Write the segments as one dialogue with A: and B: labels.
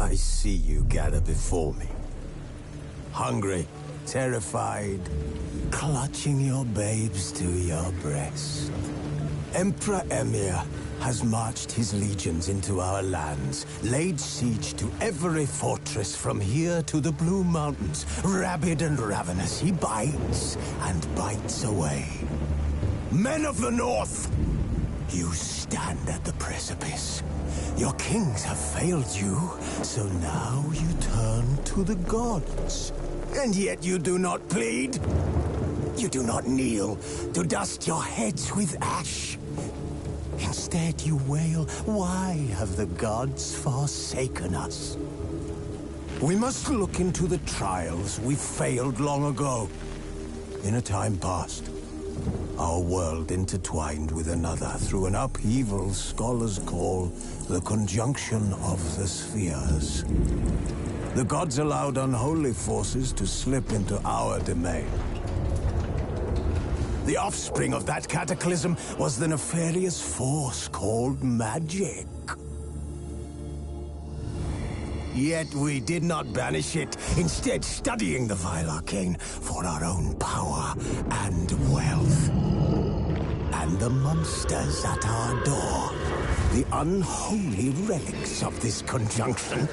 A: I see you gather before me. Hungry, terrified, clutching your babes to your breast. Emperor Emir has marched his legions into our lands, laid siege to every fortress from here to the Blue Mountains. Rabid and ravenous, he bites and bites away. Men of the North, you stand at the precipice. Your kings have failed you, so now you turn to the gods. And yet you do not plead. You do not kneel to dust your heads with ash. Instead you wail, why have the gods forsaken us? We must look into the trials we failed long ago. In a time past, our world intertwined with another through an upheaval scholars call the conjunction of the spheres. The gods allowed unholy forces to slip into our domain. The offspring of that cataclysm was the nefarious force called magic. Yet we did not banish it, instead studying the vile arcane for our own power and wealth. And the monsters at our door, the unholy relics of this conjunction.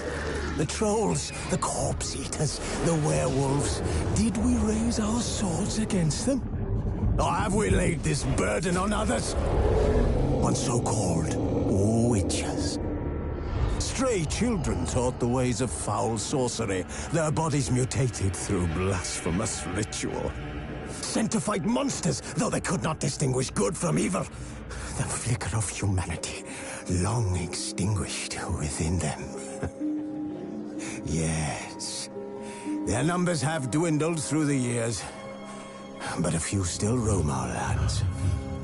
A: The trolls, the corpse-eaters, the werewolves. Did we raise our swords against them? Or have we laid this burden on others? On so-called witches. Stray children taught the ways of foul sorcery, their bodies mutated through blasphemous ritual. Sent to fight monsters, though they could not distinguish good from evil. The flicker of humanity, long extinguished within them. Yes, their numbers have dwindled through the years, but a few still roam our lands,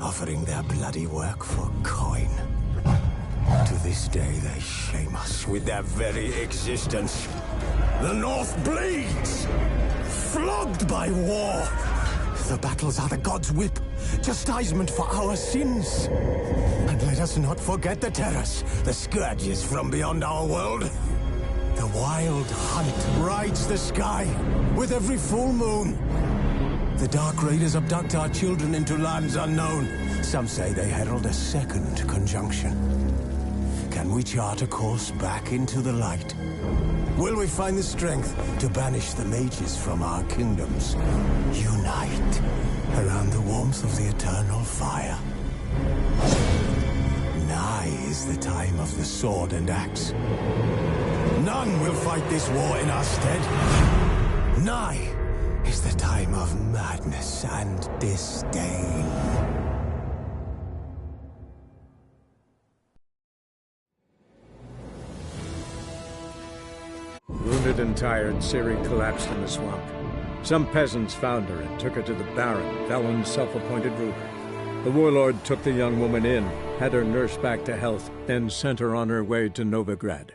A: offering their bloody work for coin. To this day, they shame us with their very existence. The North bleeds, flogged by war. The battles are the gods' whip, chastisement for our sins. And let us not forget the terrors, the scourges from beyond our world. The wild hunt rides the sky with every full moon. The Dark Raiders abduct our children into lands unknown. Some say they herald a second conjunction. Can we chart a course back into the light? Will we find the strength to banish the mages from our kingdoms? Unite around the warmth of the eternal fire. Nigh is the time of the sword and axe. None will fight this war in our stead. Nigh is the time of madness and disdain.
B: Wounded and tired, Ciri collapsed in the swamp. Some peasants found her and took her to the Baron, Valen's self-appointed ruler. The warlord took the young woman in, had her nursed back to health, then sent her on her way to Novigrad.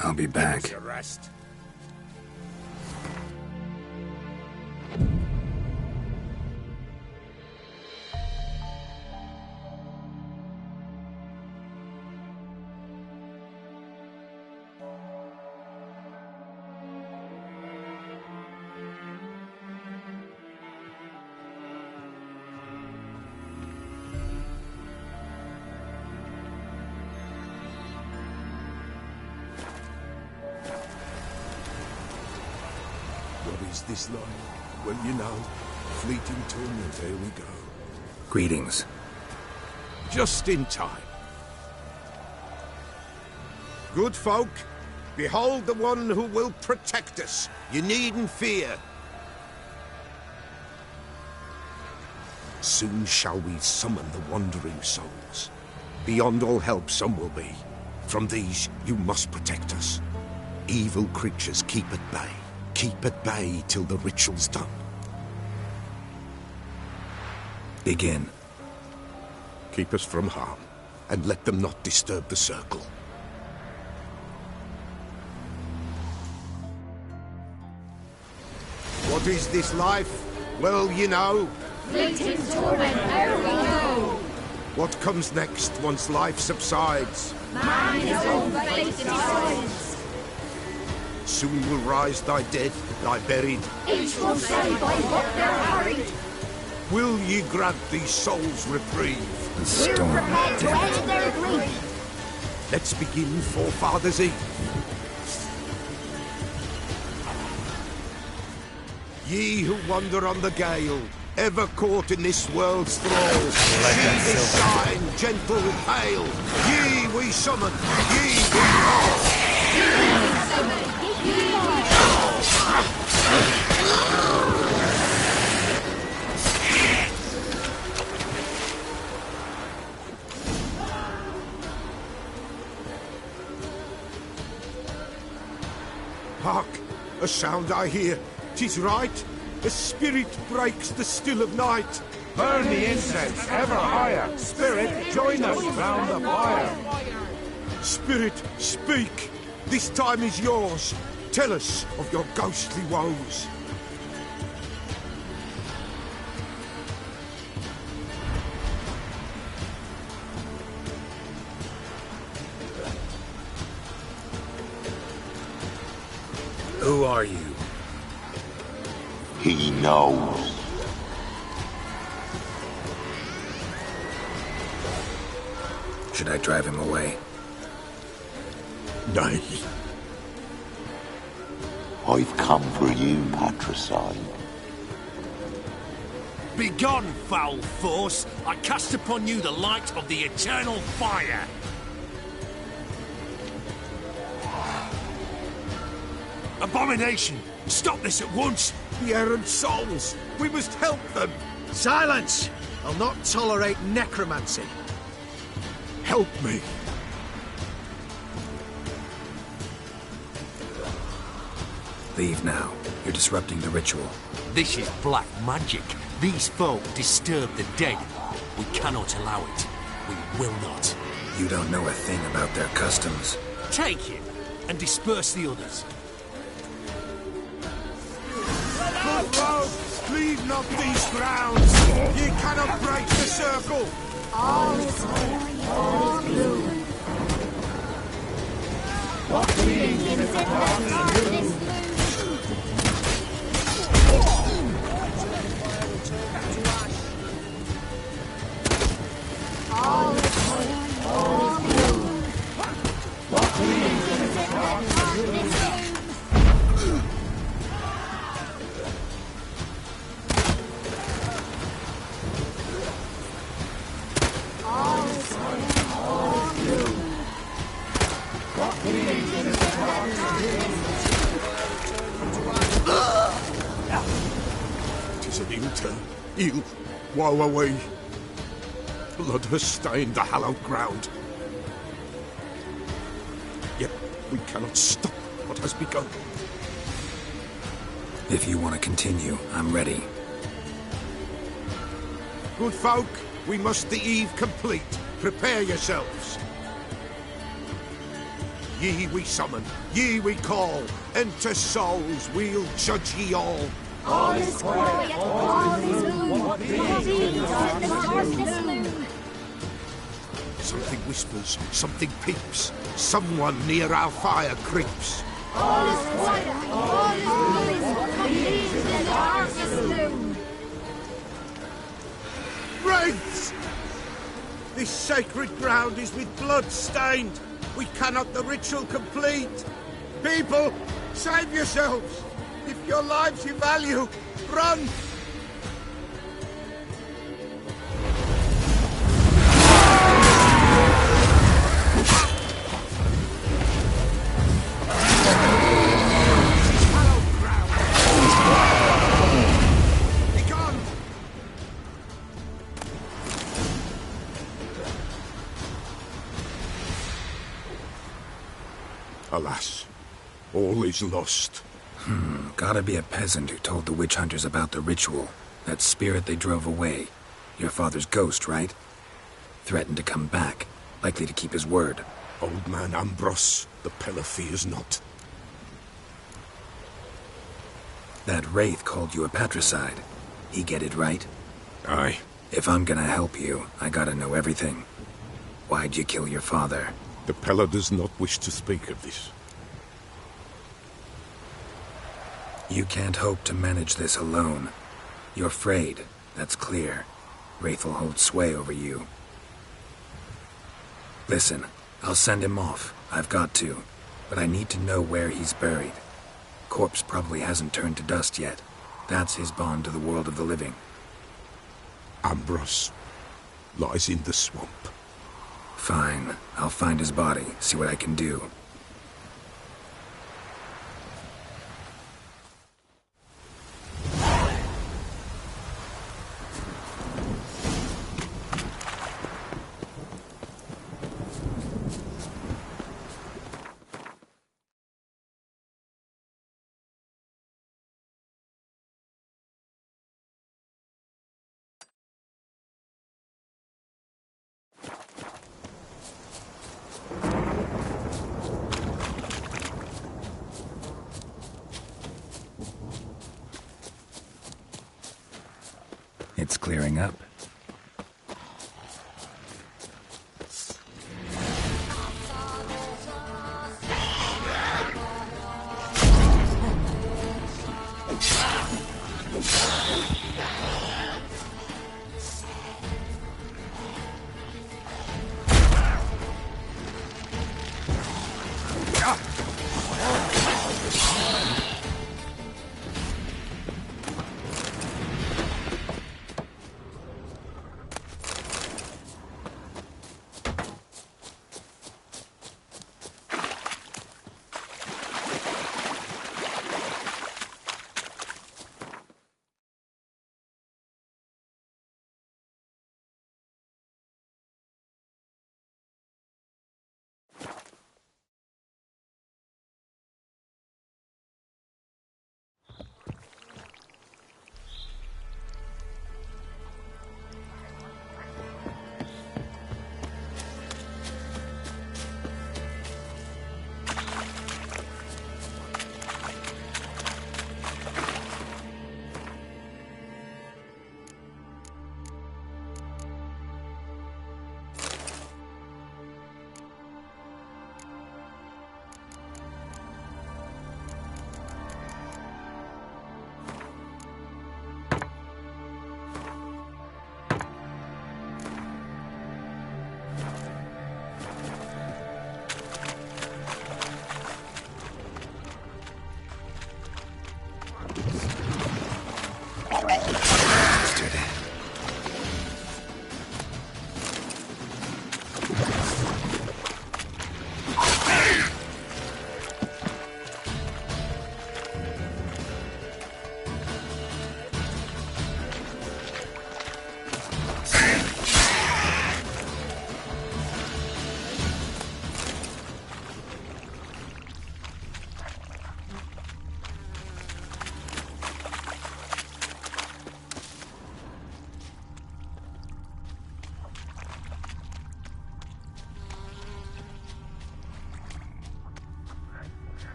C: I'll be back.
A: Rest. What is this like? Well, you know, fleeting torment, here we go.
C: Greetings.
A: Just in time. Good folk, behold the one who will protect us. You needn't fear. Soon shall we summon the wandering souls. Beyond all help some will be. From these you must protect us. Evil creatures keep at bay. Keep at bay till the ritual's done.
C: Begin.
A: Keep us from harm, and let them not disturb the circle. What is this life? Well, you know.
D: Fleeting torment, here we go.
A: What comes next once life subsides?
D: Man his own fate decides.
A: Soon will rise thy dead, thy buried.
D: Each will say by what they're hurried.
A: Will ye grant these souls reprieve?
C: The storm
D: Prepared to end their grief.
A: Let's begin Forefathers' Eve. Ye who wander on the gale, ever caught in this world's thrall, see this sign, gentle and pale. Ye we summon, ye we call. Hark! A sound I hear. 'Tis right. A spirit breaks the still of night.
E: Burn the incense ever higher. Spirit, join us round the fire.
A: Spirit, speak. This time is yours. Tell us of your ghostly woes.
C: Who are you?
F: He knows.
C: Should I drive him away?
A: Nay.
F: I've come for you, patricide.
G: Begone, foul force! I cast upon you the light of the eternal fire! Abomination! Stop this at once!
A: The errant souls. We must help them.
H: Silence! I'll not tolerate necromancy.
A: Help me.
C: Leave now. You're disrupting the ritual.
G: This is black magic. These folk disturb the dead. We cannot allow it. We will not.
C: You don't know a thing about their customs.
G: Take him and disperse the others.
A: Good folk, leave not these grounds. Ye cannot break the circle.
D: All is holy, all blue. What means in the darkness blue? All is holy, all blue. What means in the darkness blue? All is holy, all blue. What means in the darkness?
A: 'Tis an ill turn. Ill. Woe away. Blood has stained the hallowed ground. Yet we cannot stop what has begun.
C: If you want to continue, I'm ready.
A: Good folk, we must the eve complete. Prepare yourselves. Ye we summon,
E: Ye we call, and to souls we'll judge ye all.
D: All is quiet, all is moon. Thieves in the darkness loom.
E: Something whispers, something peeps. Someone near our fire creeps.
D: All is quiet, all is moon. Thieves in the darkness loom.
E: Wraiths! This sacred ground is with blood stained. We cannot the ritual complete. People, save yourselves. If your lives you value, run! Alas, all is lost.
C: Gotta be a peasant who told the witch hunters about the ritual. That spirit they drove away. Your father's ghost, right? Threatened to come back. Likely to keep his word.
E: Old man Ambros, the pillar fears not.
C: That wraith called you a patricide. He get it right?
E: Aye.
C: If I'm gonna help you, I gotta know everything. Why'd you kill your father?
E: The Pella does not wish to speak of this.
C: You can't hope to manage this alone. You're afraid, that's clear. Wraith will hold sway over you. Listen, I'll send him off. I've got to. But I need to know where he's buried. Corpse probably hasn't turned to dust yet. That's his bond to the world of the living.
E: Ambros lies in the swamp.
C: Fine. I'll find his body, see what I can do. It's clearing up.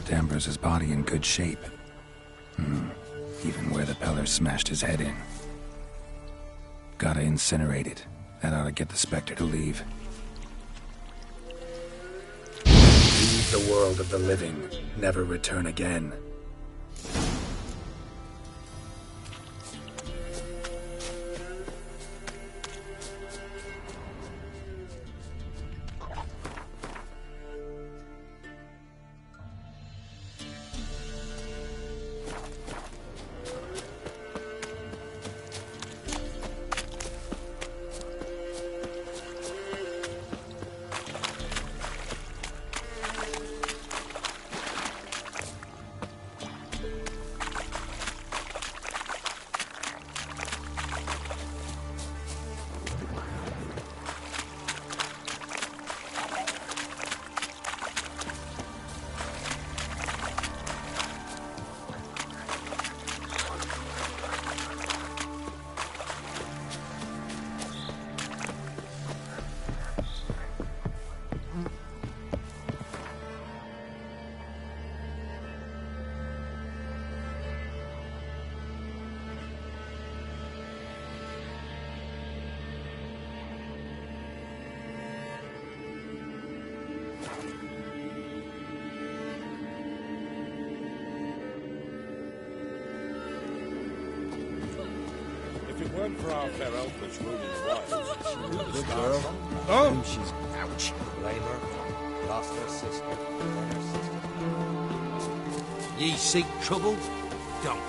C: left Ambrose's body in good shape. Even where the Peller smashed his head in. Gotta incinerate it. That ought to get the Spectre to leave. Leave the world of the living. Never return again.
I: For our fair Elfrich ruling the wilds, she would
E: Good
I: start
E: girl.
I: from.
E: Oh!
I: She's ouch. Blame her. Lost her sister. Then her sister.
G: Ye seek trouble? Don't.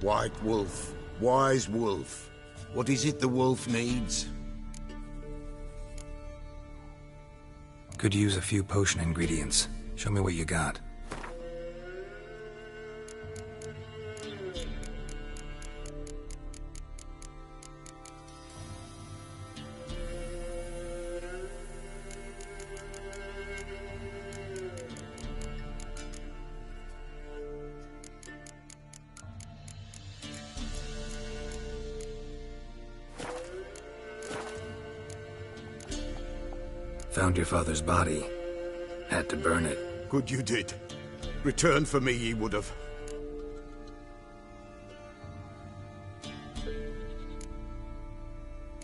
E: White Wolf, wise wolf. What is it the wolf needs?
C: Could use a few potion ingredients. Show me what you got. Found your father's body. Had to burn it.
E: Good you did. Return for me ye would have.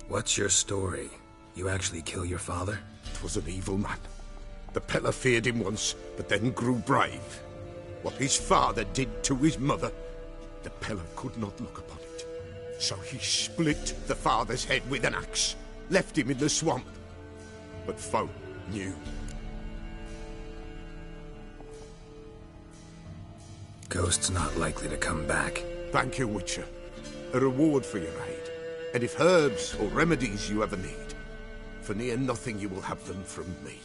C: What's your story? You actually kill your father?
E: 'Twas an evil man. The Peller feared him once, but then grew brave. What his father did to his mother, the Peller could not look upon it. So he split the father's head with an axe, left him in the swamp. But folk knew.
C: Ghost's not likely to come back.
E: Thank you, Witcher. A reward for your aid. And if herbs or remedies you ever need, for near nothing you will have them from me.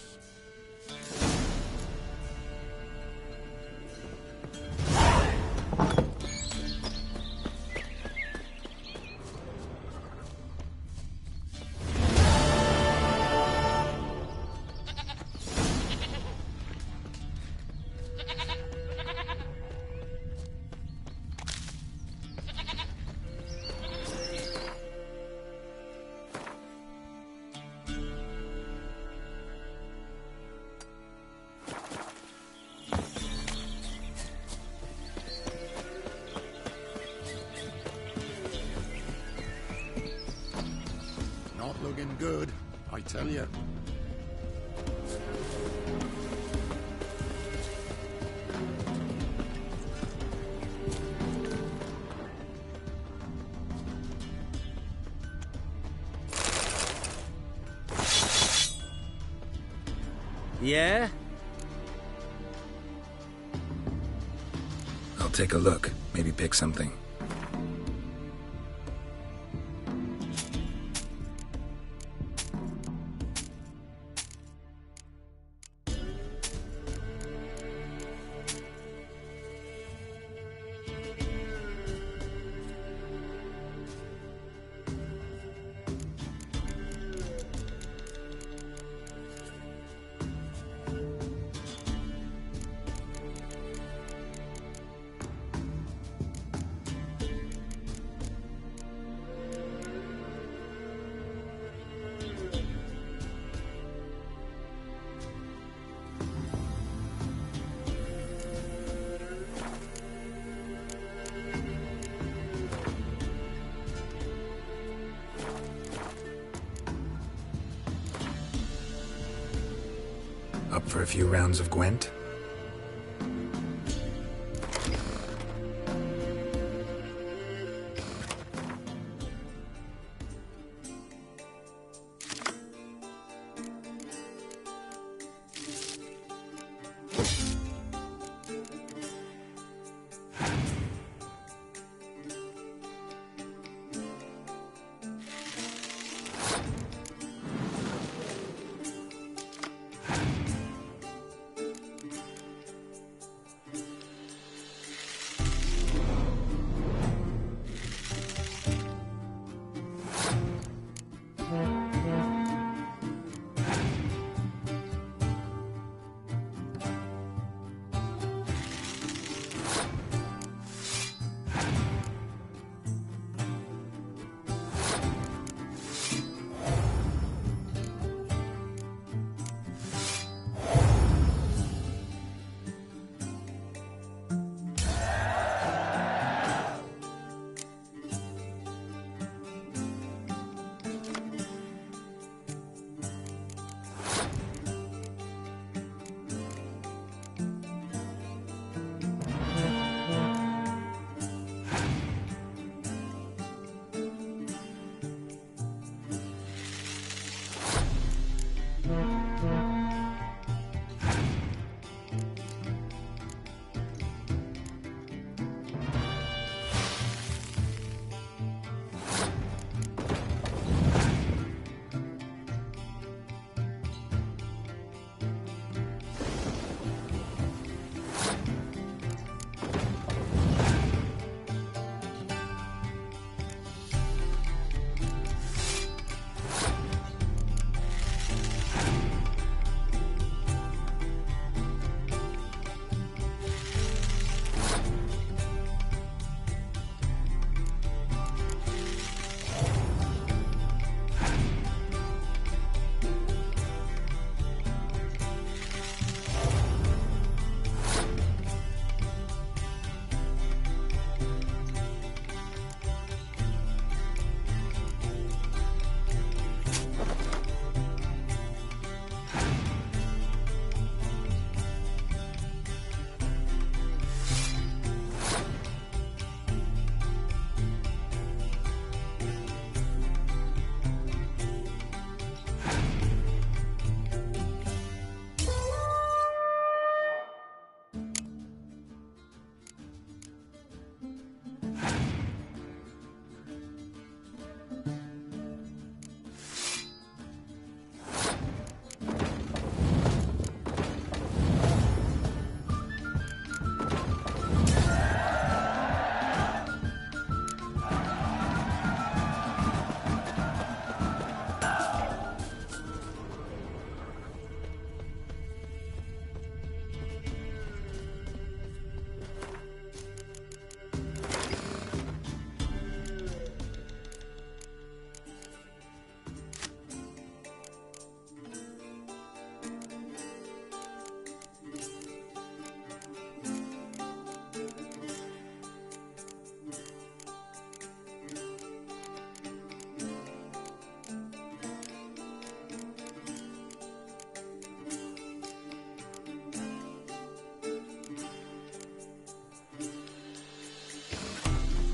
I: Not looking good, I tell you.
J: Yeah?
C: I'll take a look. Maybe pick something. Up for a few rounds of Gwent?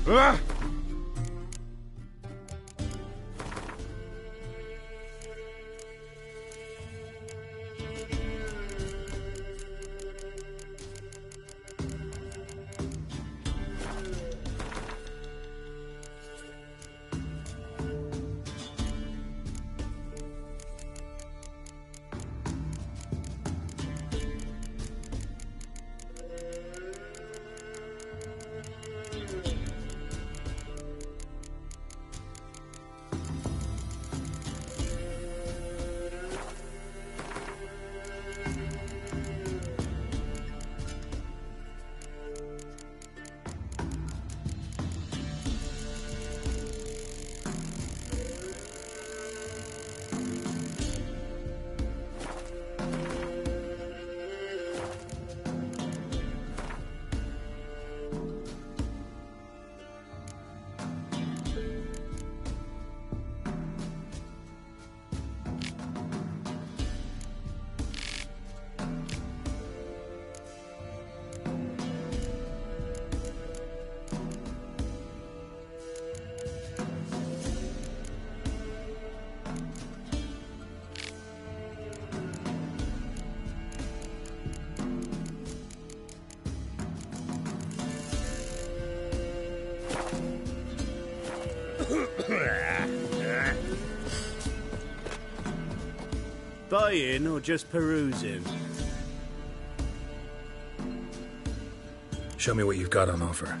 E: Ah!
J: Buying or just perusing?
C: Show me what you've got on offer.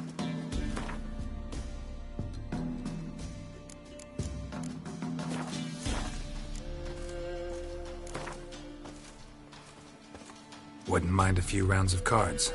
C: Wouldn't mind a few rounds of cards.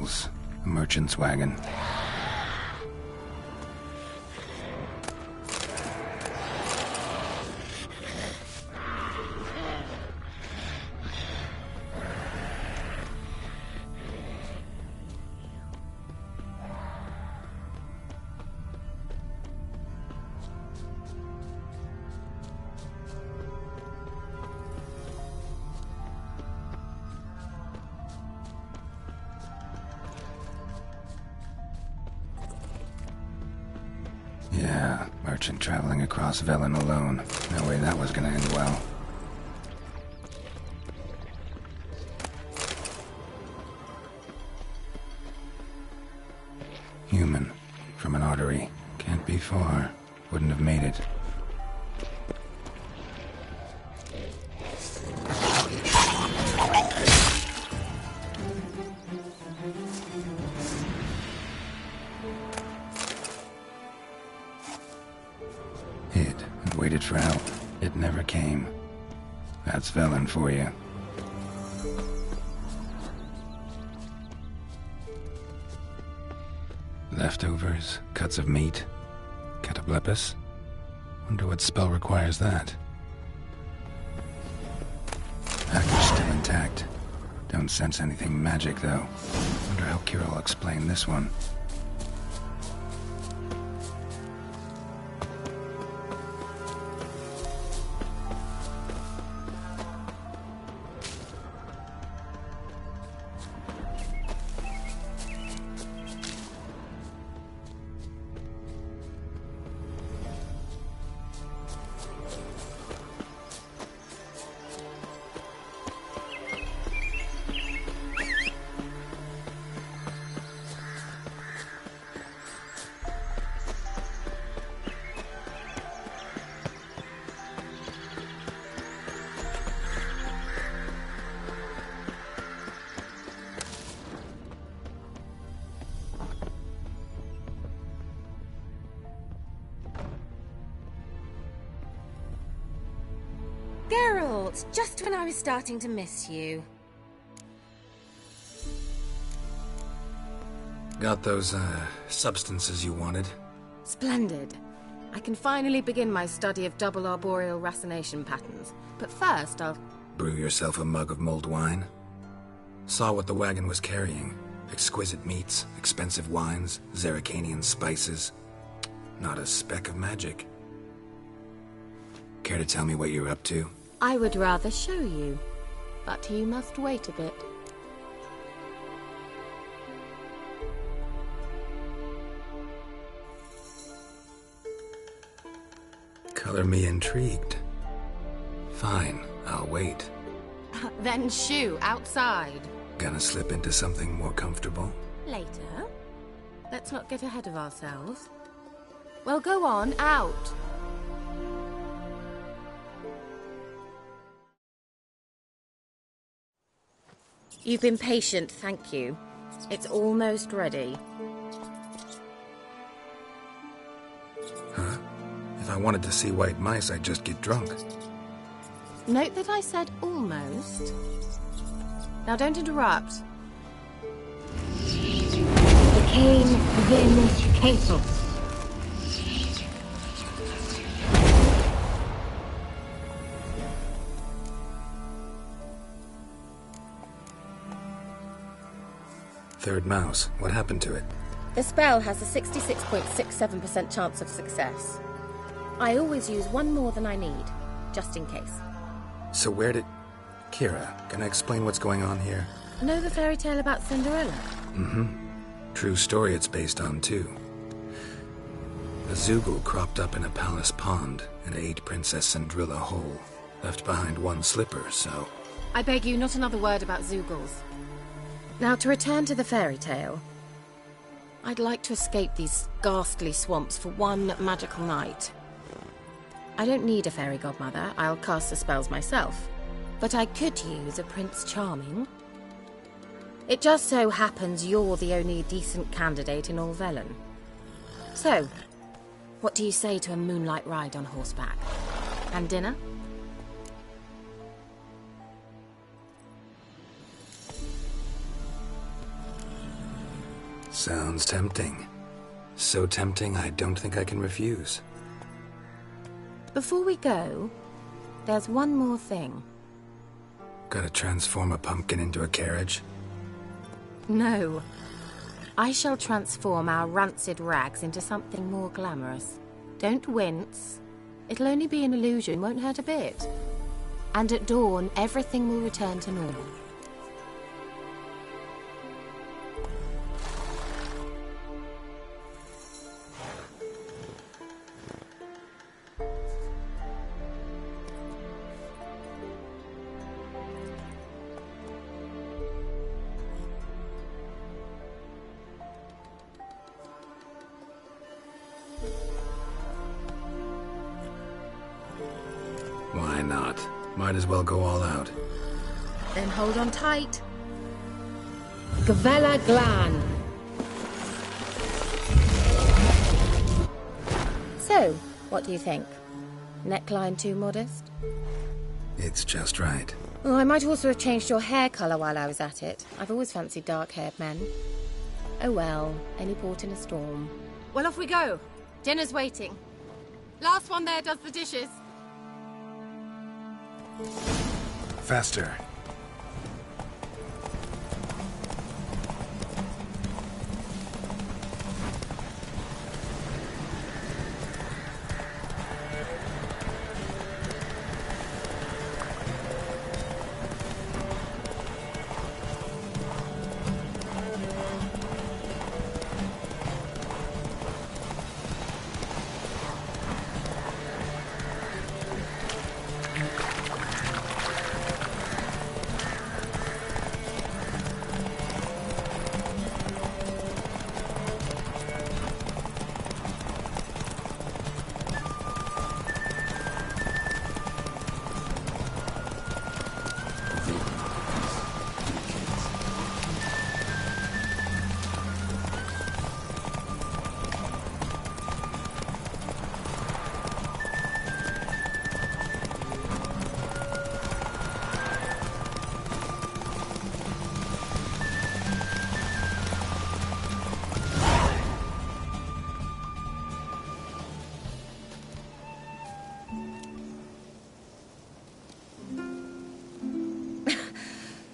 C: Knowles. A merchant's wagon. Yeah, merchant traveling across Velen alone. No way that was gonna end well. Human. From an artery. Can't be far. Wouldn't have made it. Hid and waited for help. It never came. That's Velen for you. Leftovers, cuts of meat, cataplepis. Wonder what spell requires that. Packer's still intact. Don't sense anything magic, though. Wonder how Kira will explain this one.
K: Geralt, just when I was starting to miss you.
C: Got those, substances you wanted?
L: Splendid. I can finally begin my study of double arboreal racination patterns. But first, I'll...
C: Brew yourself a mug of mulled wine? Saw what the wagon was carrying. Exquisite meats, expensive wines, Zerrikanian spices. Not a speck of magic. Care to tell me what you're up to?
L: I would rather show you, but you must wait a bit.
C: Color me intrigued. Fine, I'll wait.
L: Then shoo, outside.
C: Gonna slip into something more comfortable?
L: Later. Let's not get ahead of ourselves. Well, go on, out. You've been patient, thank you. It's almost ready.
C: Huh? If I wanted to see white mice, I'd just get drunk.
L: Note that I said almost. Now don't interrupt.
D: Arcane Vindicatus.
C: Third mouse. What happened to it?
L: The spell has a 66.67% chance of success. I always use one more than I need, just in case.
C: So where did... Kira, can I explain what's going on here?
L: Know the fairy tale about Cinderella?
C: Mm-hmm. True story it's based on, too. A Zoogle cropped up in a palace pond and ate Princess Cinderella whole. Left behind one slipper, so...
L: I beg you, not another word about Zoogles. Now, to return to the fairy tale. I'd like to escape these ghastly swamps for one magical night. I don't need a fairy godmother, I'll cast the spells myself. But I could use a Prince Charming. It just so happens you're the only decent candidate in all Velen. So, what do you say to a moonlight ride on horseback? And dinner?
C: Sounds tempting. So tempting, I don't think I can refuse.
L: Before we go, there's one more thing.
C: Gotta transform a pumpkin into a carriage?
L: No. I shall transform our rancid rags into something more glamorous. Don't wince. It'll only be an illusion, won't hurt a bit. And at dawn, everything will return to normal.
C: Why not? Might as well go all out.
L: Then hold on tight. Gavella Glan. So, what do you think? Neckline too modest?
C: It's just right.
L: Oh, I might also have changed your hair colour while I was at it. I've always fancied dark-haired men. Oh well, any port in a storm. Well, off we go. Dinner's waiting. Last one there does the dishes.
C: Faster.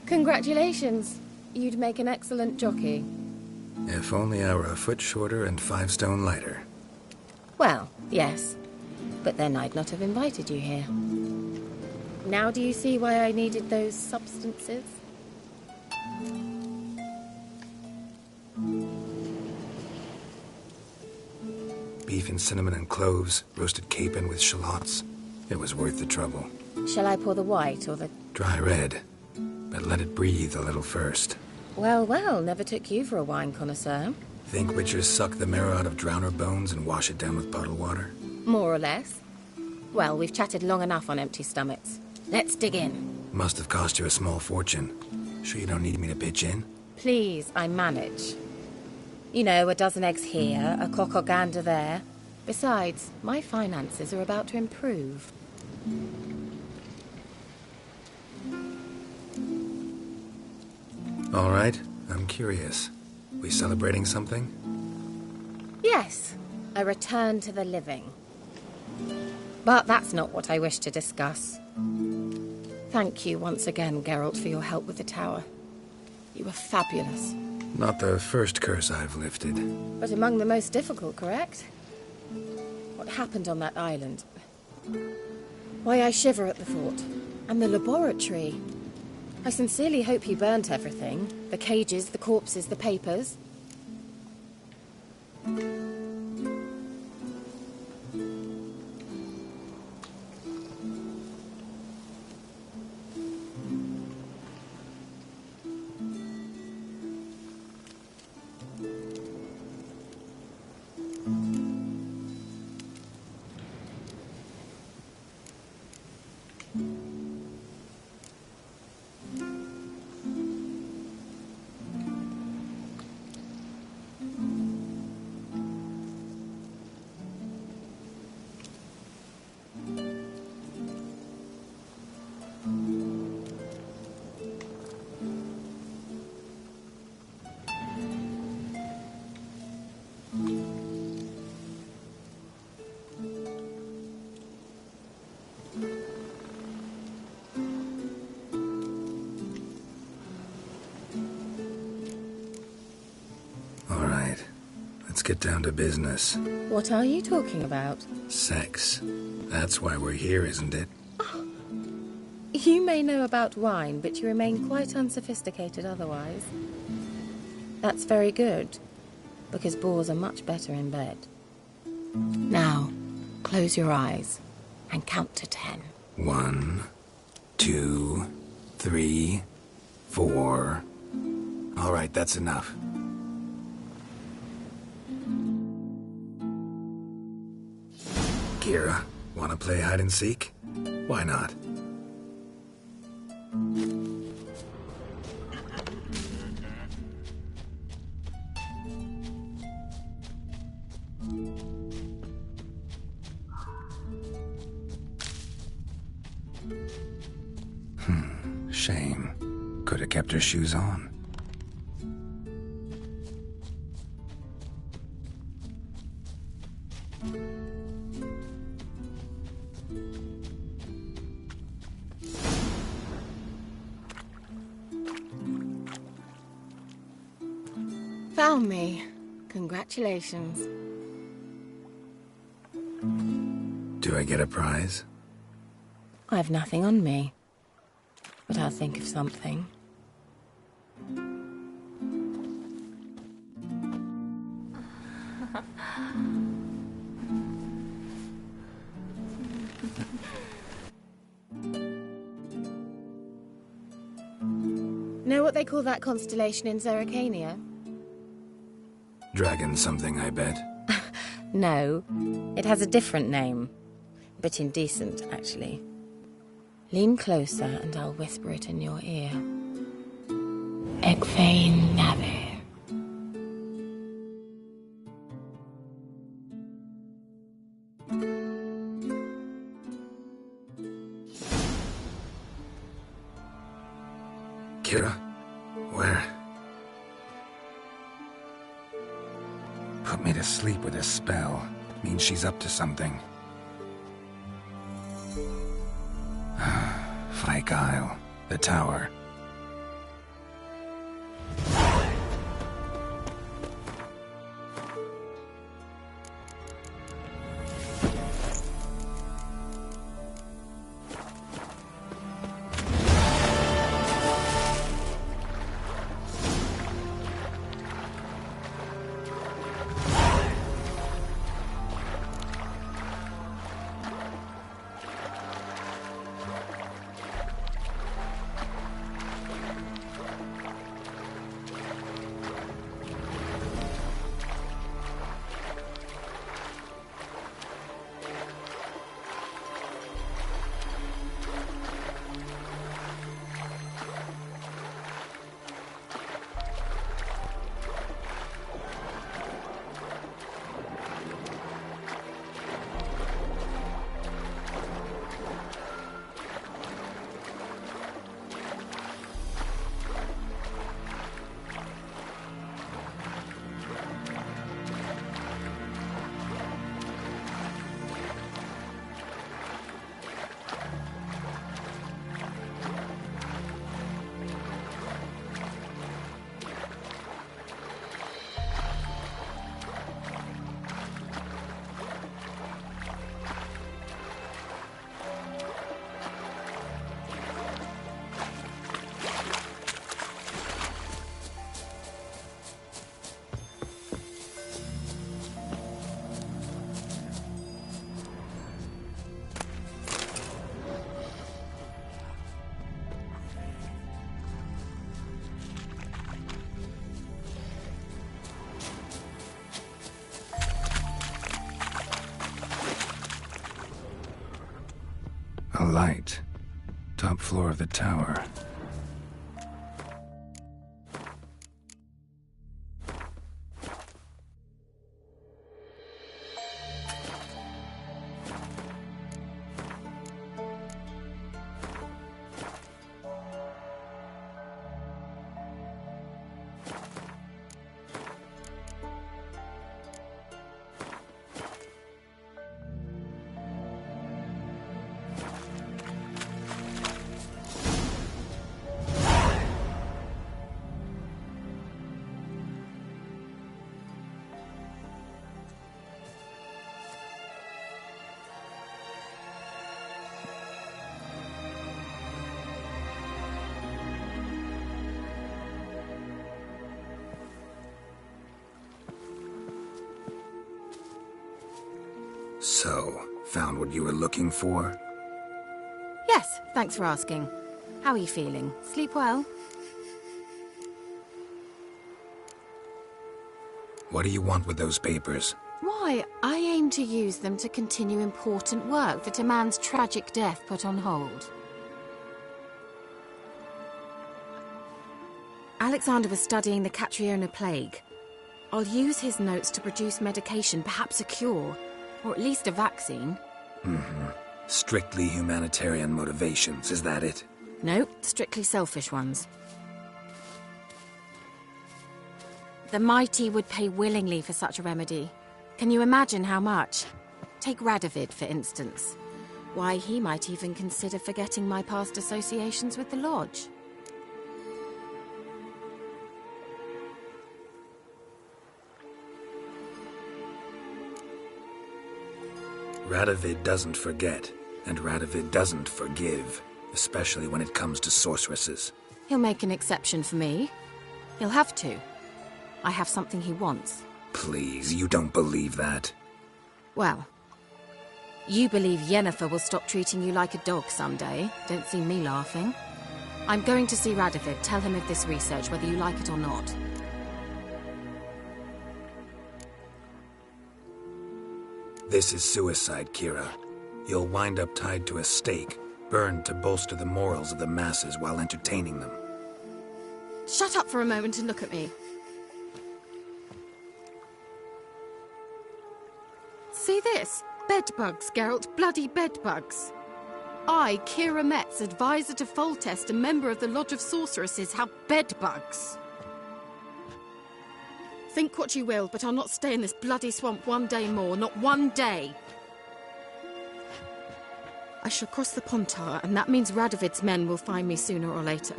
L: Congratulations. You'd make an excellent jockey.
C: If only I were a foot shorter and 5 stone lighter.
L: Well, yes. But then I'd not have invited you here. Now do you see why I needed those substances?
C: Beef and cinnamon and cloves, roasted capon with shallots. It was worth the trouble.
L: Shall I pour the white or the...
C: Dry red. But let it breathe a little first.
L: Well, well, never took you for a wine connoisseur.
C: Think witchers suck the marrow out of drowner bones and wash it down with puddle water?
L: More or less. Well, we've chatted long enough on empty stomachs. Let's dig in.
C: Must have cost you a small fortune. Sure you don't need me to pitch in?
L: Please, I manage. You know, a dozen eggs here, a cock or gander there. Besides, my finances are about to improve.
C: All right, I'm curious. We celebrating something?
L: Yes, a return to the living. But that's not what I wish to discuss. Thank you once again, Geralt, for your help with the tower. You were fabulous.
C: Not the first curse I've lifted.
L: But among the most difficult, correct? What happened on that island? Why, I shiver at the thought. And the laboratory. I sincerely hope he burnt everything. The cages, the corpses, the papers.
C: get down to business.
L: What are you talking about?
C: Sex. That's why we're here, isn't it?
L: You may know about wine, but you remain quite unsophisticated otherwise. That's very good, because boars are much better in bed. Now, close your eyes and count to 10.
C: 1, 2, 3, 4. All right, that's enough. Kira, want to play hide and seek? Why not? Shame. Could have kept her shoes on.
L: Found me. Congratulations.
C: Do I get a prize?
L: I've nothing on me, but I'll think of something. Know what they call that constellation in Zerrikania?
C: Dragon something, I bet.
L: No, it has a different name. But indecent, actually. Lean closer and I'll whisper it in your ear. Egfain Nave.
C: Kira? Where? Put me to sleep with a spell. Means she's up to something. Fyke Isle. The tower. A light. Top floor of the tower. So, found what you were looking for?
L: Yes, thanks for asking. How are you feeling? Sleep well?
C: What do you want with those papers?
L: Why, I aim to use them to continue important work that a man's tragic death put on hold. Alexander was studying the Catriona plague. I'll use his notes to produce medication, perhaps a cure, or at least a vaccine.
C: Strictly humanitarian motivations, is that it?
L: No, strictly selfish ones. The mighty would pay willingly for such a remedy. Can you imagine how much? Take Radovid, for instance. Why, he might even consider forgetting my past associations with the Lodge.
C: Radovid doesn't forget, and Radovid doesn't forgive, especially when it comes to sorceresses.
L: He'll make an exception for me. He'll have to. I have something he wants.
C: Please, you don't believe that.
L: Well, you believe Yennefer will stop treating you like a dog someday. Don't see me laughing. I'm going to see Radovid. Tell him of this research, whether you like it or not.
C: This is suicide, Kira. You'll wind up tied to a stake, burned to bolster the morals of the masses while entertaining them.
L: Shut up for a moment and look at me. See this? Bedbugs, Geralt. Bloody bedbugs. I, Kira Metz, advisor to Foltest, a member of the Lodge of Sorceresses, have bedbugs. Think what you will, but I'll not stay in this bloody swamp one day more. Not one day. I shall cross the Pontar, and that means Radovid's men will find me sooner or later.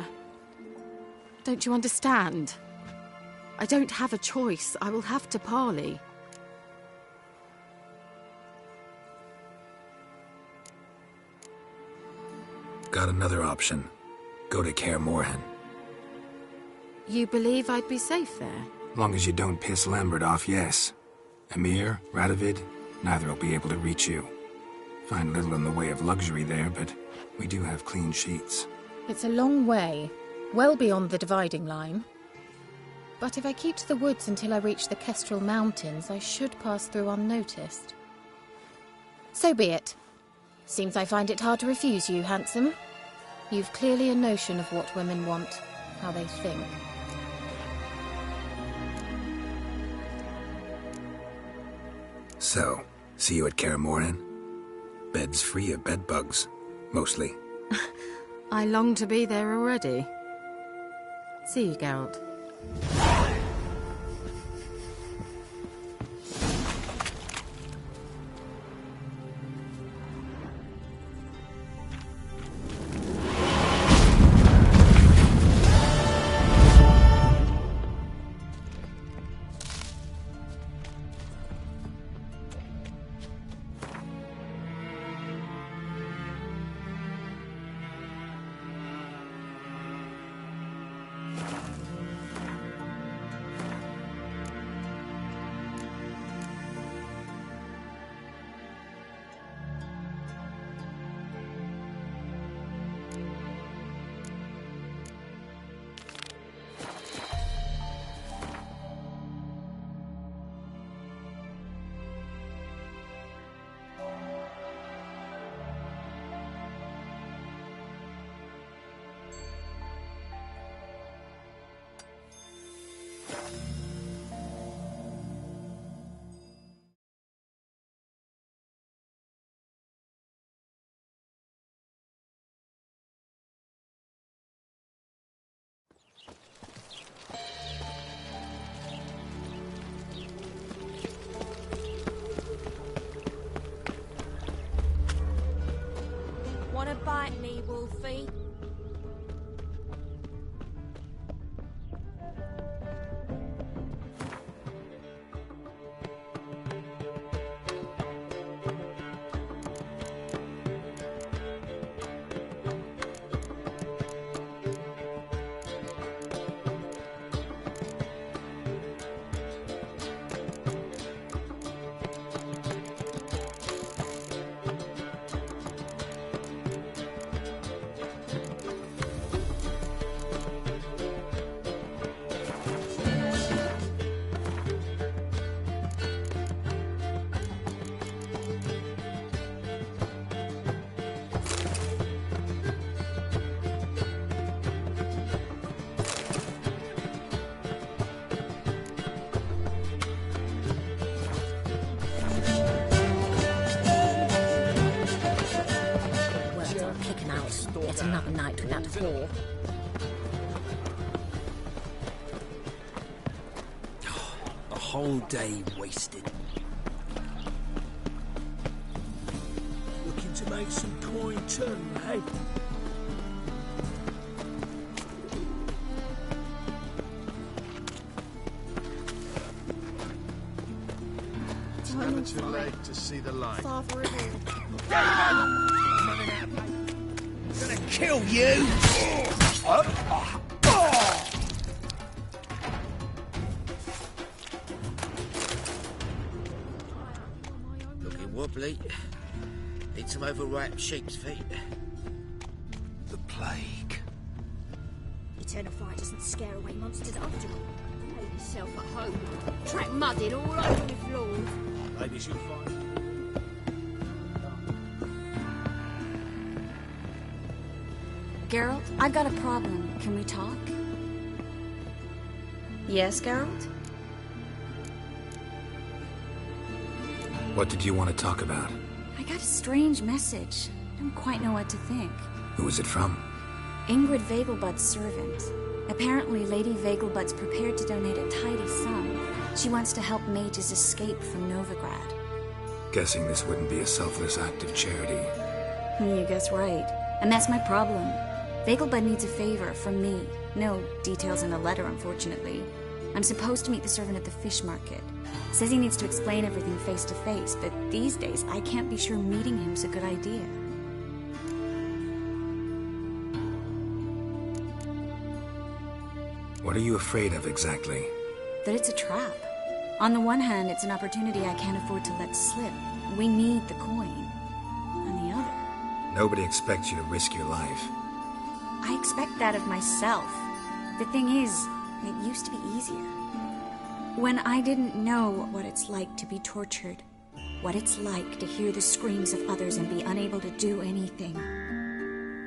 L: Don't you understand? I don't have a choice. I will have to parley.
C: Got another option. Go to Kaer Morhen.
L: You believe I'd be safe there?
C: Long as you don't piss Lambert off, yes. Emir, Radovid, neither will be able to reach you. Find little in the way of luxury there, but we do have clean sheets.
L: It's a long way, well beyond the dividing line. But if I keep to the woods until I reach the Kestrel Mountains, I should pass through unnoticed. So be it. Seems I find it hard to refuse you, handsome. You've clearly a notion of what women want, how they think.
C: So, see you at Kaer Morhen? Beds free of bedbugs, mostly.
L: I long to be there already. See you, Geralt.
K: Wanna bite me, Wolfie?
L: Yet another night without a floor.
I: A whole day wasted.
J: Looking to make some coin too, hey?
H: It's never too late to see the light.
D: Father in
J: Gonna kill you!
E: Looking wobbly. Need some overripe sheep's feet.
J: The plague.
D: Eternal fire doesn't scare away monsters after all. Make yourself at home. Track mudded all over the floors.
J: Ladies, you'll find.
M: Geralt, I've got a problem. Can we talk?
L: Yes, Geralt?
C: What did you want to talk about?
M: I got a strange message. I don't quite know what to think.
C: Who was it from?
M: Ingrid Vegelbud's servant. Apparently, Lady Vegelbud's prepared to donate a tidy sum. She wants to help mages escape from Novigrad.
C: Guessing this wouldn't be a selfless act of charity.
M: You guess right. And that's my problem. Vegelbud needs a favor from me. No details in the letter, unfortunately. I'm supposed to meet the servant at the fish market. Says he needs to explain everything face to face, but these days I can't be sure meeting him's a good idea.
C: What are you afraid of exactly?
M: That it's a trap. On the one hand, it's an opportunity I can't afford to let slip. We need the coin. On the other...
C: Nobody expects you to risk your life.
M: I expect that of myself. The thing is, it used to be easier. When I didn't know what it's like to be tortured, what it's like to hear the screams of others and be unable to do anything.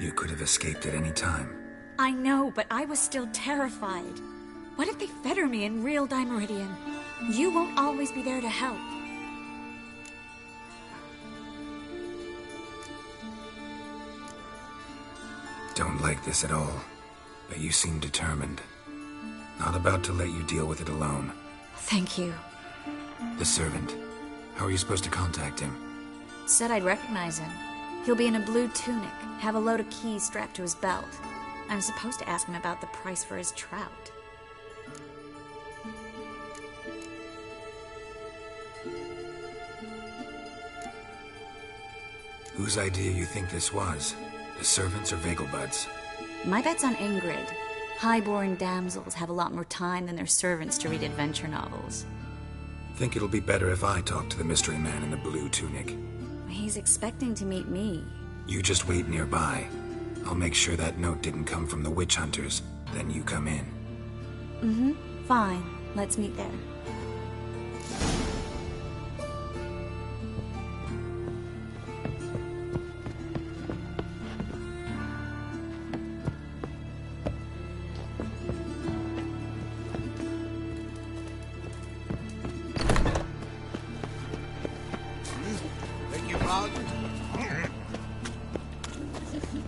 C: You could have escaped at any time.
M: I know, but I was still terrified. What if they fetter me in real Dimeridian? You won't always be there to help.
C: Don't like this at all, but you seem determined. Not about to let you deal with it alone.
M: Thank you.
C: The servant. How are you supposed to contact him?
M: Said I'd recognize him. He'll be in a blue tunic, have a load of keys strapped to his belt. I'm supposed to ask him about the price for his trout.
C: Whose idea you think this was? The servants or Vegelbud's?
M: My bet's on Ingrid. High-born damsels have a lot more time than their servants to read adventure novels.
C: Think it'll be better if I talk to the mystery man in the blue tunic.
M: He's expecting to meet me.
C: You just wait nearby. I'll make sure that note didn't come from the witch hunters. Then you come in.
M: Mm-hmm. Fine. Let's meet there.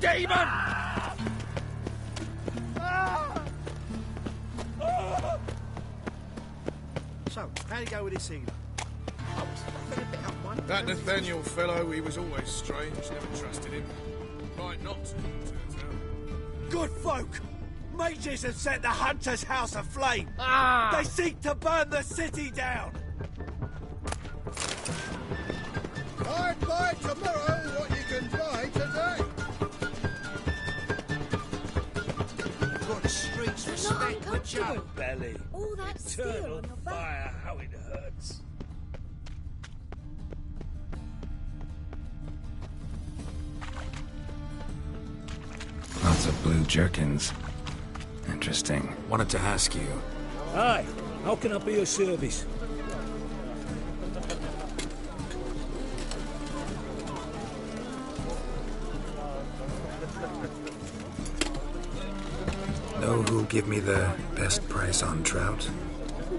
E: Demon!
H: So, how'd you go with this healer?
N: That Nathaniel fellow, he was always strange. Never trusted him. Right not to, turns out.
E: Good folk! Mages have set the hunter's house aflame! They seek to burn the city down!
N: I'd buy tomorrow what you can buy today.
E: Got the streets respect the joke.
J: Belly.
D: All that steel
J: Eternal
D: on your back.
J: fire, how it hurts.
C: Lots of blue jerkins. Interesting. Wanted to ask you.
J: Aye, how can I be of service?
C: Know who'll give me the best price on trout?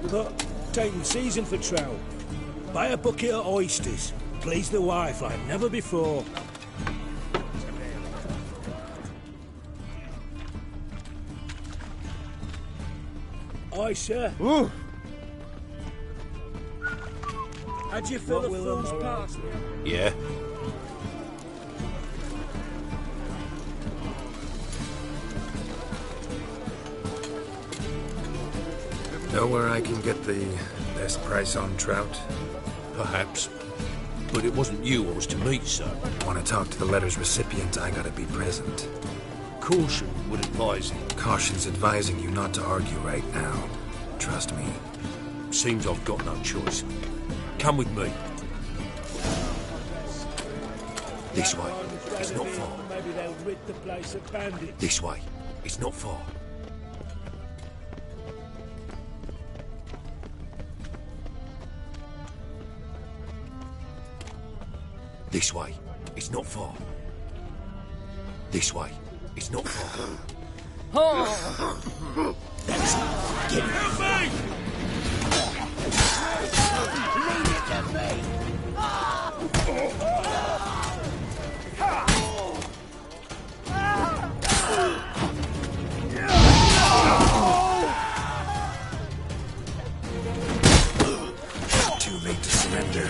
J: But taking season for trout. Buy a bucket of oysters. Please the wife like never before. Aye, sir.
N: Ooh.
J: How'd you fill the fool's pass?
G: Yeah.
C: Know where I can get the best price on trout?
G: Perhaps. But it wasn't you I was to meet, sir.
C: Want to talk to the letter's recipient, I gotta be present.
G: Caution would advise you.
C: Caution's advising you not to argue right now. Trust me.
G: Seems I've got no choice. Come with me. This way. It's not far.
J: Maybe they'll rid the place of bandits.
G: This way. It's not far. This way. It's not far. This way. It's not far.
J: Oh!
G: That's it. Get it.
J: Help me! Leave it to me!
C: Too late to surrender.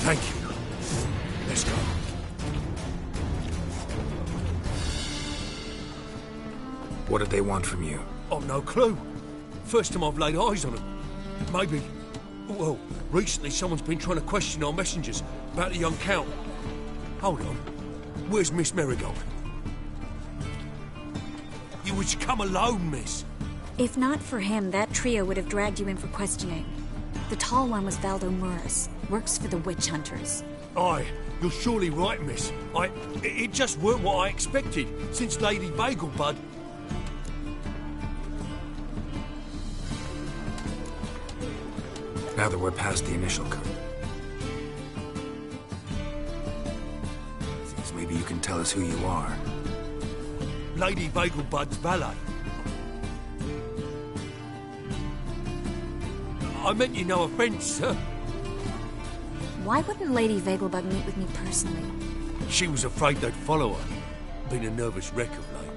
G: Thank you. Let's go.
C: What did they want from you?
G: I've no clue. First time I've laid eyes on them. Maybe... Well, recently someone's been trying to question our messengers about the young Count. Hold on. Where's Miss Marigold? You was come alone, miss.
M: If not for him, that trio would have dragged you in for questioning. The tall one was Valdo Muris. Works for the witch hunters.
G: Aye, you're surely right, miss. It just weren't what I expected, since Lady Bagelbud...
C: Now that we're past the initial code, maybe you can tell us who you are.
G: Lady Bagelbud's valet. I meant you no offence, sir.
M: Why wouldn't Lady Vegelbud meet with me personally?
G: She was afraid they'd follow her. Been a nervous wreck of late.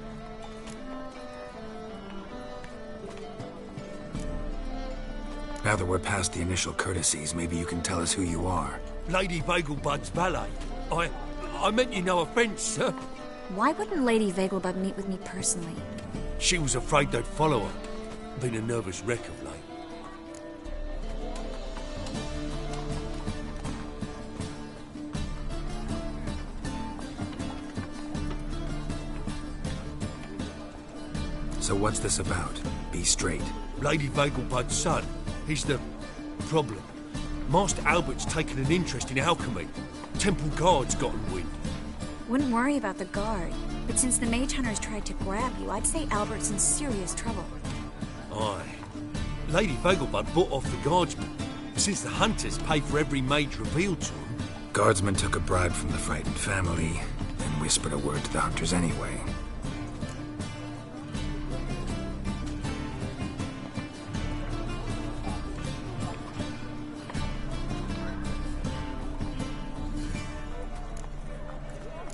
C: Now that we're past the initial courtesies, maybe you can tell us who you are.
G: Lady Bagelbud's valet. I meant you no offence, sir.
M: Why wouldn't Lady Vegelbud meet with me personally?
G: She was afraid they'd follow her. Been a nervous wreck of late.
C: So what's this about? Be straight.
G: Lady Vegelbud's son. He's the problem. Master Albert's taken an interest in alchemy. Temple guards gotten wind.
M: Wouldn't worry about the guard, but since the mage hunters tried to grab you, I'd say Albert's in serious trouble.
G: Aye. Lady Vegelbud bought off the guardsmen, since the hunters pay for every mage revealed to them.
C: Guardsmen took a bribe from the frightened family, and whispered a word to the hunters anyway.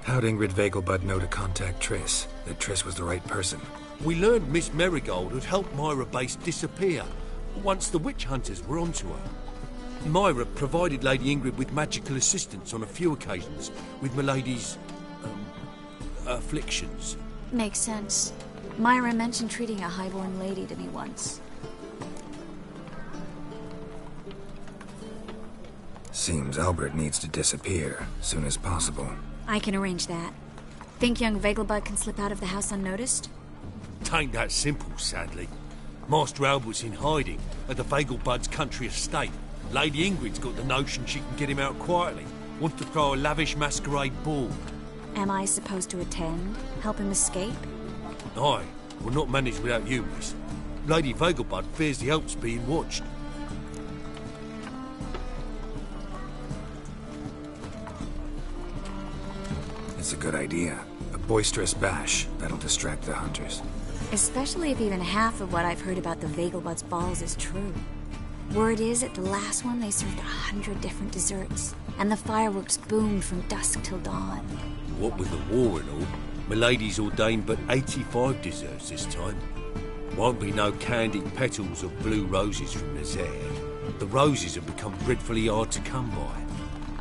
C: How'd Ingrid Vegelbud know to contact Triss? That Triss was the right person?
G: We learned Miss Marigold had helped Myra Base disappear once the witch hunters were onto her. Myra provided Lady Ingrid with magical assistance on a few occasions with Milady's... afflictions.
M: Makes sense. Myra mentioned treating a highborn lady to me once.
C: Seems Albert needs to disappear soon as possible.
M: I can arrange that. Think young Vegelbud can slip out of the house unnoticed?
G: Tain't that simple, sadly. Master Albert's in hiding at the Vegelbud's country estate. Lady Ingrid's got the notion she can get him out quietly. Wants to throw a lavish masquerade ball.
M: Am I supposed to attend? Help him escape?
G: Aye, will not manage without you, miss. Lady Vegelbud fears the Alps being watched.
C: It's a good idea. A boisterous bash. That'll distract the hunters.
M: Especially if even half of what I've heard about the Vegelbud's balls is true. Word is, at the last one, they served 100 different desserts. And the fireworks boomed from dusk till dawn.
G: What with the war and all, Milady's ordained but 85 desserts this time. Won't be no candied petals of blue roses from Nazaire. The roses have become dreadfully hard to come by.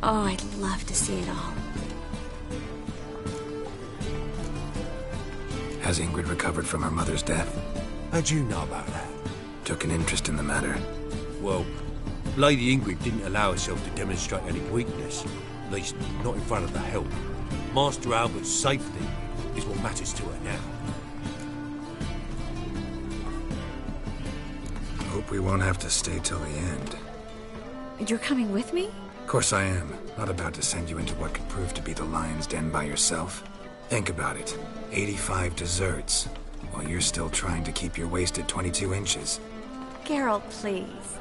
M: Oh, I'd love to see it all.
C: Has Ingrid recovered from her mother's death?
G: How'd you know about that?
C: Took an interest in the matter.
G: Well, Lady Ingrid didn't allow herself to demonstrate any weakness. At least, not in front of the help. Master Albert's safety is what matters to her now.
C: Hope we won't have to stay till the end.
M: You're coming with me?
C: Of course I am. Not about to send you into what could prove to be the lion's den by yourself. Think about it. 85 desserts, while you're still trying to keep your waist at 22 inches.
M: Geralt, please.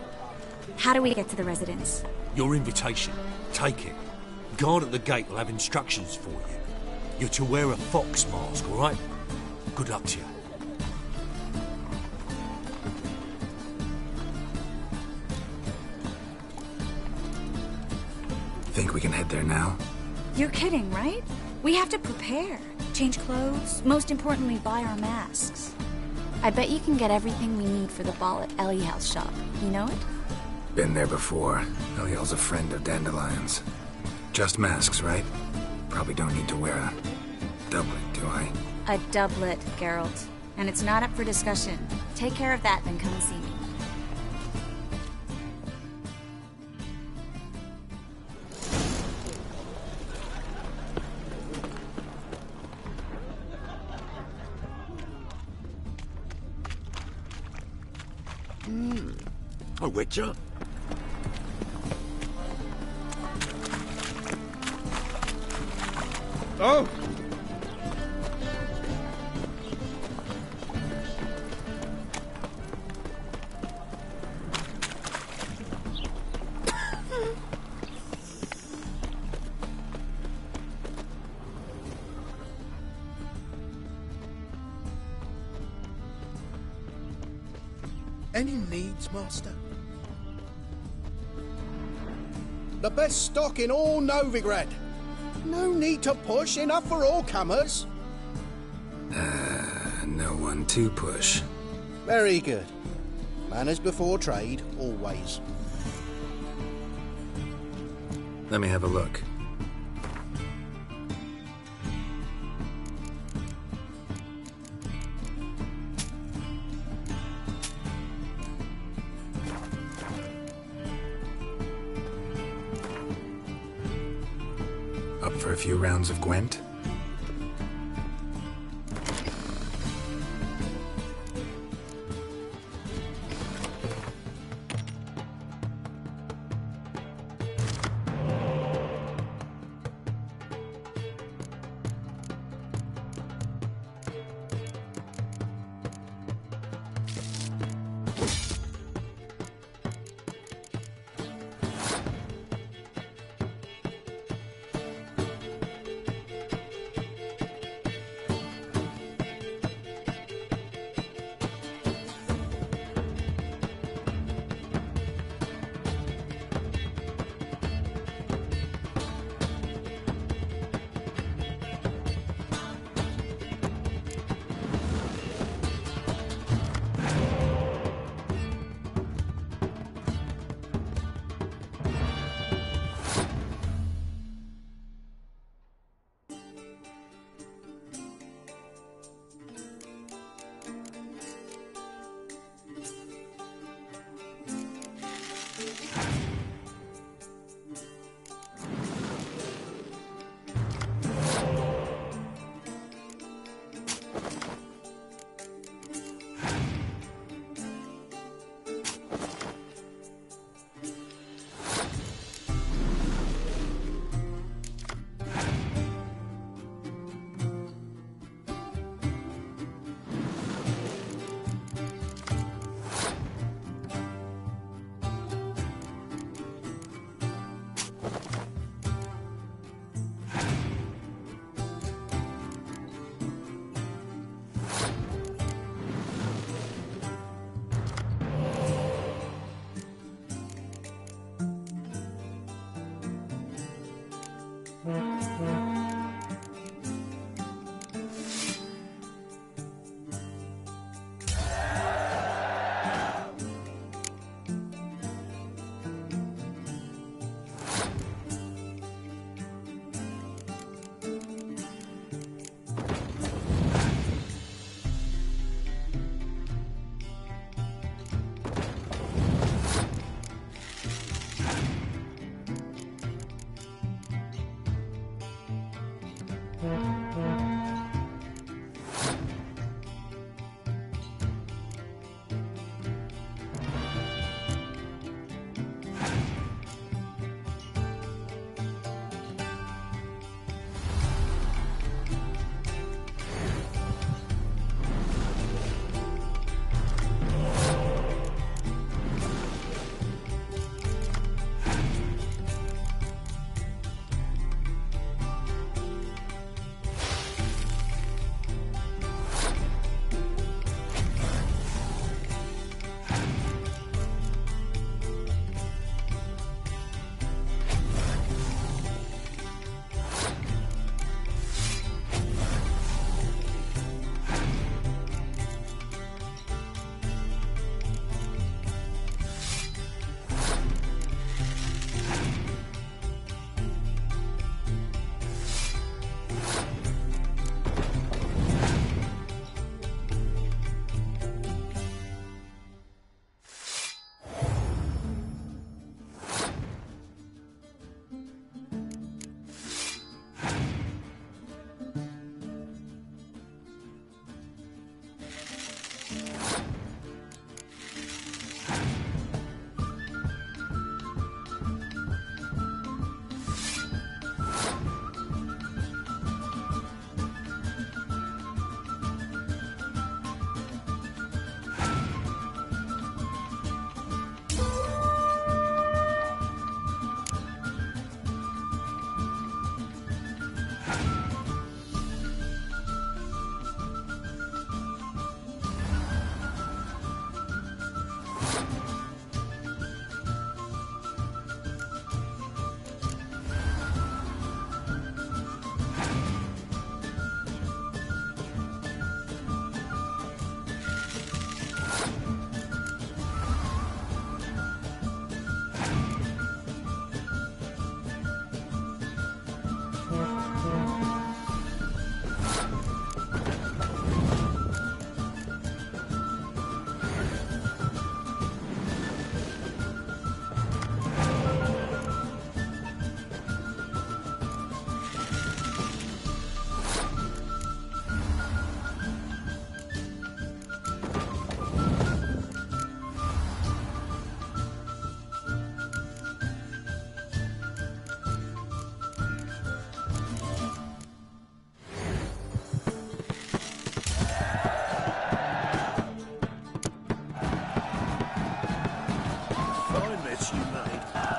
M: How do we get to the residence?
G: Your invitation. Take it. Guard at the gate will have instructions for you. You're to wear a fox mask, all right? Good luck to you.
C: Think we can head there now?
M: You're kidding, right? We have to prepare. Change clothes. Most importantly, buy our masks. I bet you can get everything we need for the ball at Eliel's shop. You know it?
C: Been there before. Eliel's a friend of Dandelion's. Just masks, right? Probably don't need to wear a doublet, do I?
M: A doublet, Geralt. And it's not up for discussion. Take care of that, then come and see me.
E: A witcher?
J: Oh!
H: Any needs, Master? The best stock in all Novigrad. No need to push, enough for all comers.
C: No one to push.
H: Very good. Manners before trade, always.
C: Let me have a look. Up for a few rounds of Gwent?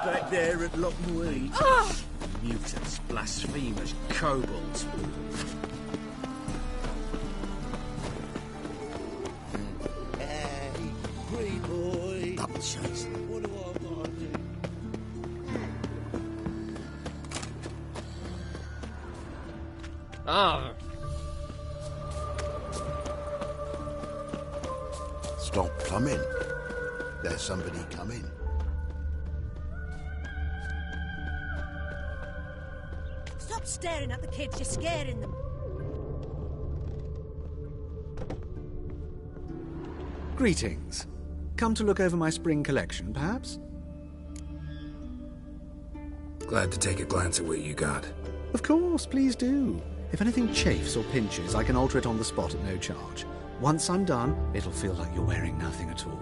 E: back there at Lockmuir? Mutants, blasphemers, kobolds.
O: Hey, pretty boy.
E: Double chase.
O: What do I gotta do?
I: Ah.
H: Stop coming. There's somebody coming.
D: Stop staring at the kids, you're scaring them.
P: Greetings. Come to look over my spring collection, perhaps?
C: Glad to take a glance at what you got.
P: Of course, please do. If anything chafes or pinches, I can alter it on the spot at no charge. Once I'm done, it'll feel like you're wearing nothing at all.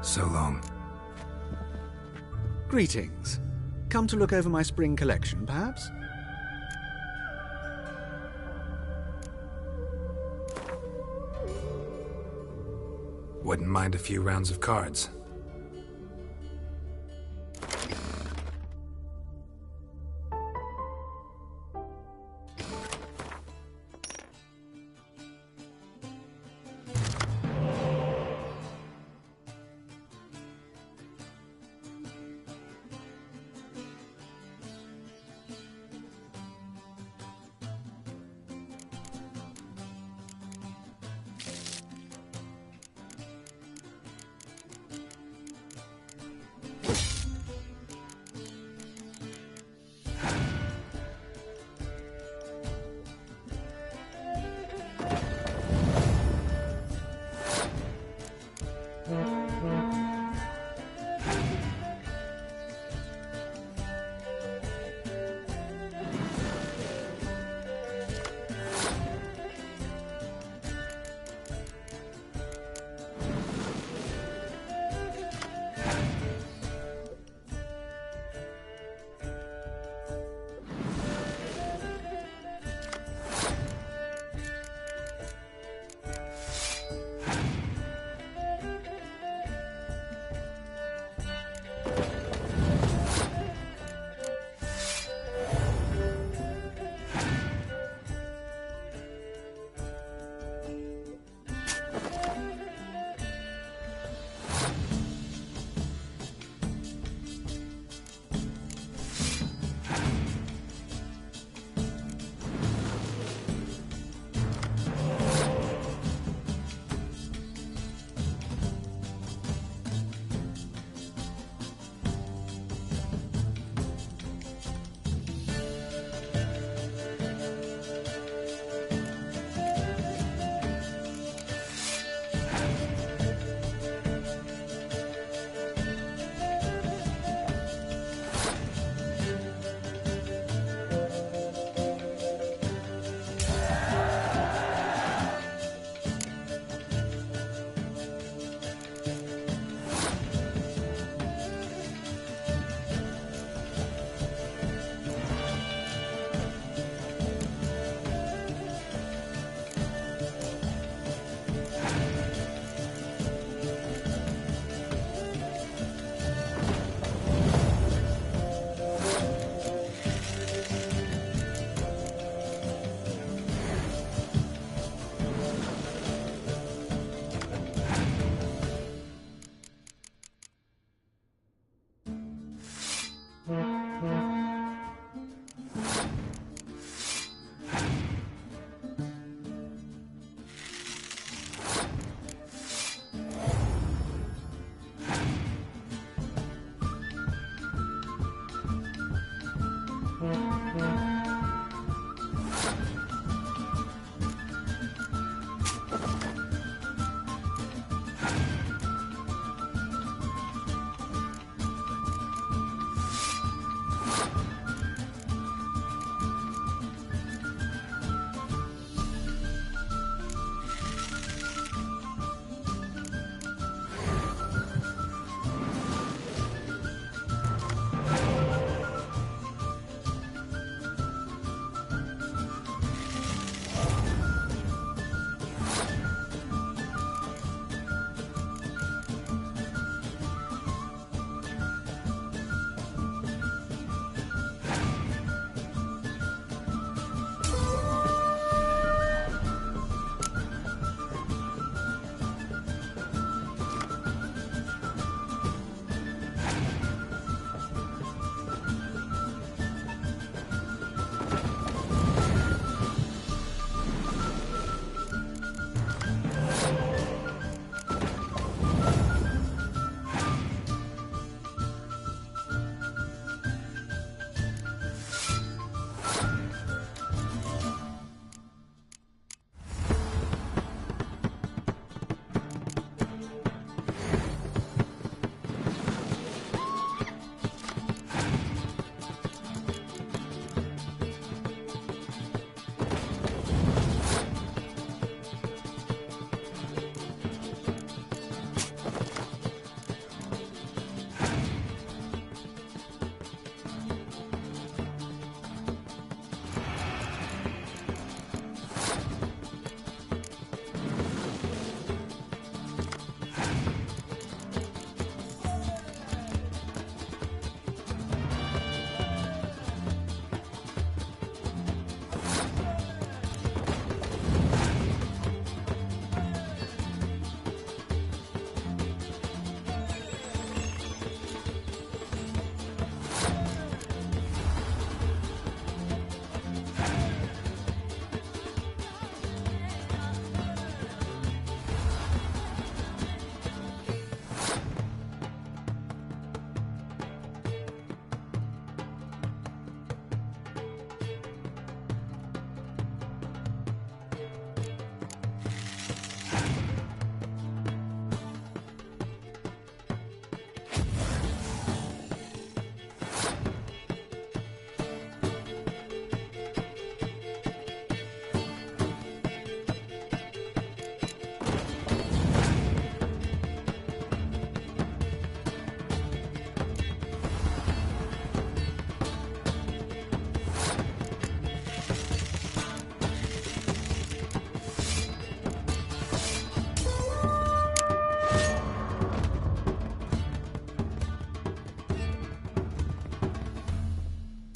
C: So long.
P: Greetings. Come to look over my spring collection, perhaps?
C: Wouldn't mind a few rounds of cards.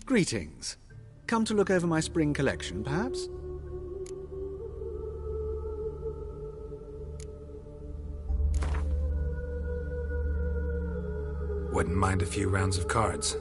P: Greetings. Come to look over my spring collection, perhaps?
C: Wouldn't mind a few rounds of cards.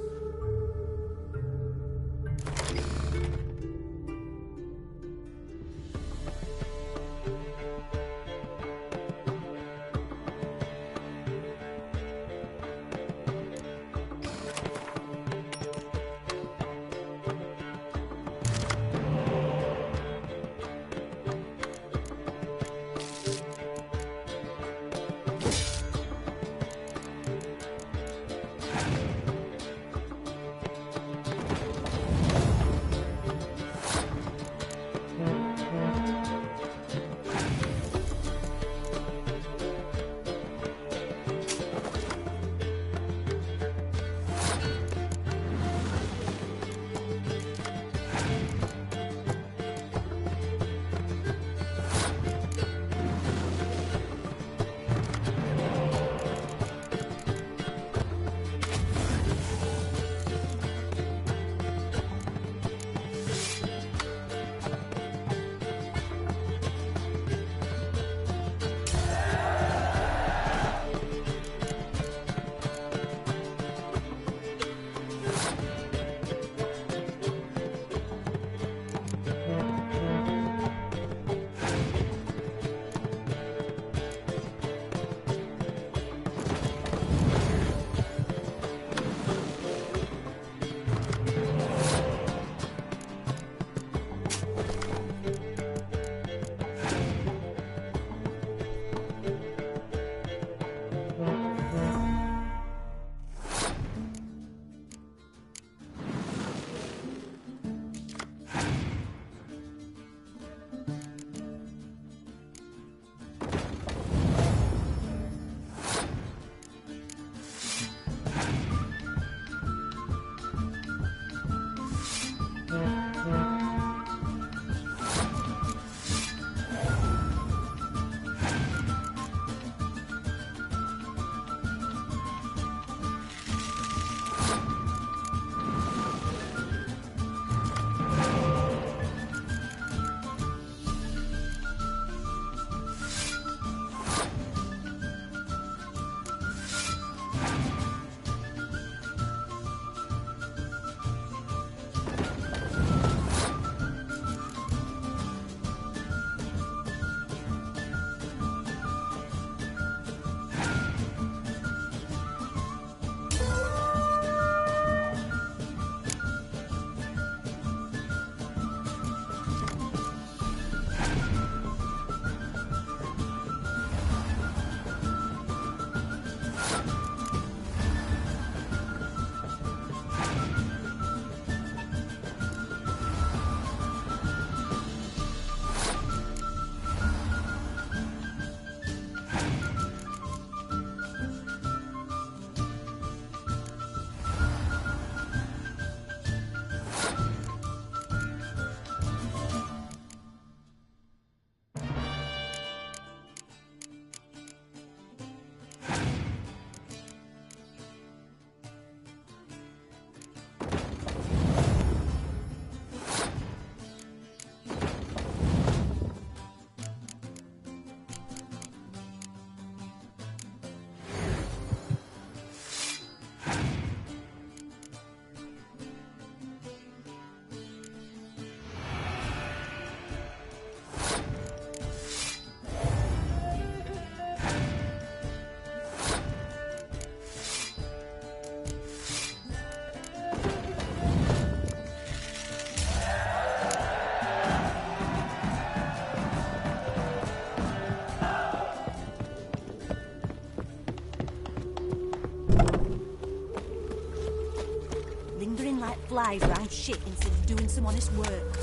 D: Like flies around shit instead of doing some honest work.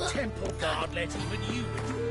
J: Temple guard let even you into